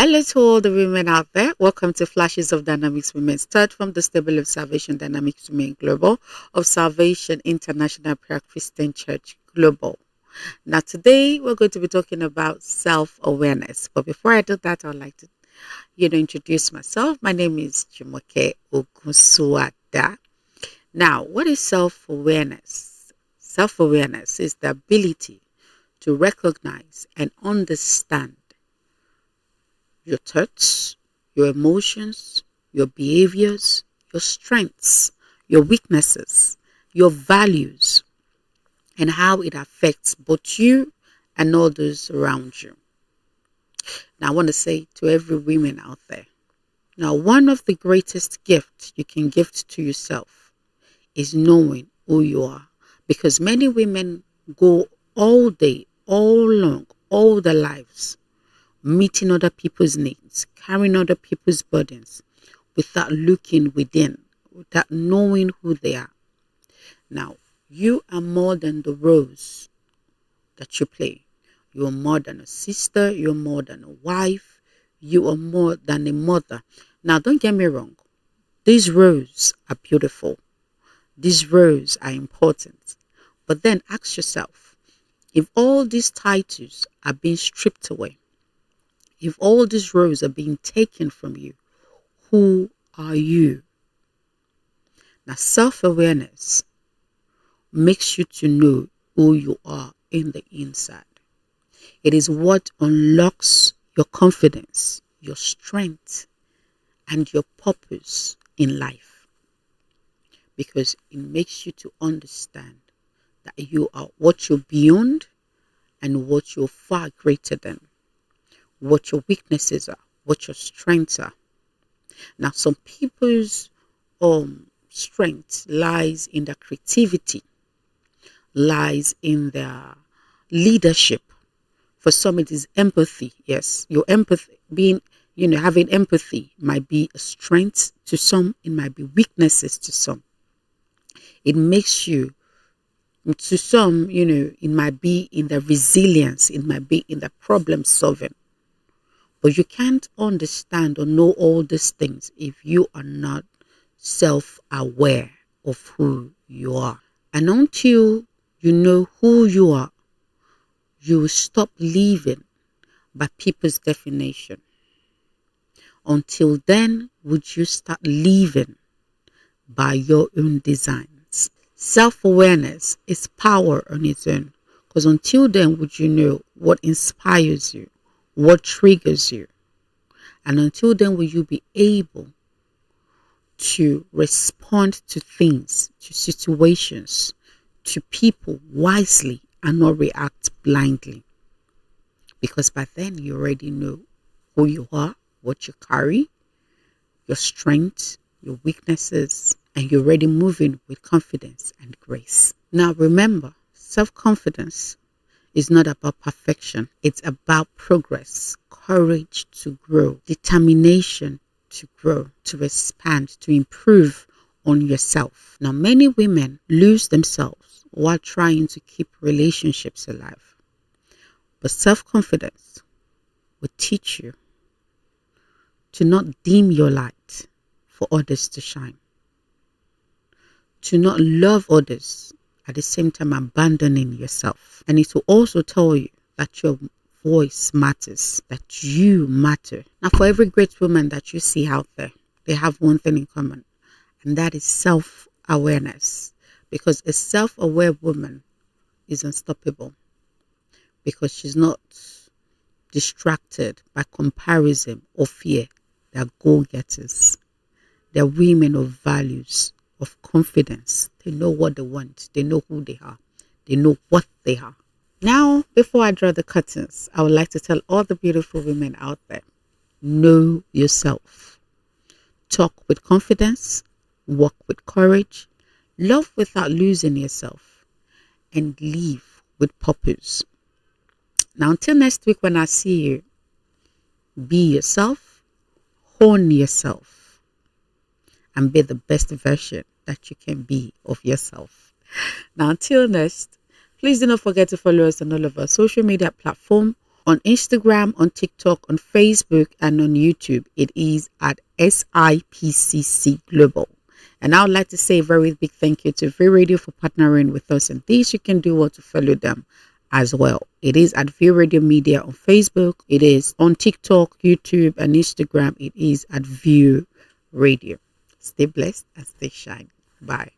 Hello to all the women out there. Welcome to Flashes of Dynamics Women. Start from the Stable of Salvation Dynamics Women Global of Salvation International Prayer Christian Church Global. Now, today we're going to be talking about self-awareness. But before I do that, I'd like to, introduce myself. My name is Jumoke Ogunsuada. Now, what is self-awareness? Self-awareness is the ability to recognize and understand your thoughts, your emotions, your behaviors, your strengths, your weaknesses, your values, and how it affects both you and all those around you. Now, I want to say to every woman out there, now one of the greatest gifts you can gift to yourself is knowing who you are. Because many women go all day, all long, all their lives, meeting other people's needs, carrying other people's burdens without looking within, without knowing who they are. Now, you are more than the roles that you play. You are more than a sister, you're more than a wife, you are more than a mother. Now, don't get me wrong. These roles are beautiful. These roles are important. But then ask yourself, if all these titles are being stripped away, if all these roles are being taken from you, who are you? Now, self-awareness makes you to know who you are in the inside. It is what unlocks your confidence, your strength, and your purpose in life. Because it makes you to understand that you are what you're beyond and what you're far greater than. What your weaknesses are, what your strengths are. Now, some people's strength lies in their creativity, lies in their leadership. For some, it is empathy. Yes, your empathy, having empathy might be a strength to some, it might be weaknesses to some. It makes you, to some, it might be in the resilience, it might be in the problem solving. But you can't understand or know all these things if you are not self-aware of who you are. And until you know who you are, you will stop living by people's definition. Until then, would you start living by your own designs? Self-awareness is power on its own. Because until then, would you know what inspires you? What triggers you? And until then, will you be able to respond to things, to situations, to people wisely and not react blindly? Because by then you already know who you are, what you carry, your strengths, your weaknesses, and you're already moving with confidence and grace. Now remember, self-confidence is not about perfection. It's about progress, courage to grow, determination to grow, to expand, to improve on yourself. Now, many women lose themselves while trying to keep relationships alive. But self-confidence will teach you to not dim your light for others to shine, to not love others at the same time abandoning yourself. And it will also tell you that your voice matters, that you matter. Now, for every great woman that you see out there, they have one thing in common, and that is self-awareness. Because a self-aware woman is unstoppable, because she's not distracted by comparison or fear. They're go-getters. They're women of values, of confidence. They know what they want. They know who they are. They know what they are. Now, before I draw the curtains, I would like to tell all the beautiful women out there, know yourself. Talk with confidence, walk with courage, love without losing yourself, and live with purpose. Now, until next week when I see you, be yourself, hone yourself, and be the best version that you can be of yourself. Now, until next, please do not forget to follow us on all of our social media platforms On Instagram, on TikTok, on Facebook, and on YouTube, it is at SIPCC Global. And I would like to say a very big thank you to V Radio for partnering with us. And this, you can do well to follow them as well. It is at V Radio Media on Facebook. It is on TikTok, YouTube, and Instagram. It is at View Radio. Stay blessed and stay shiny. Bye.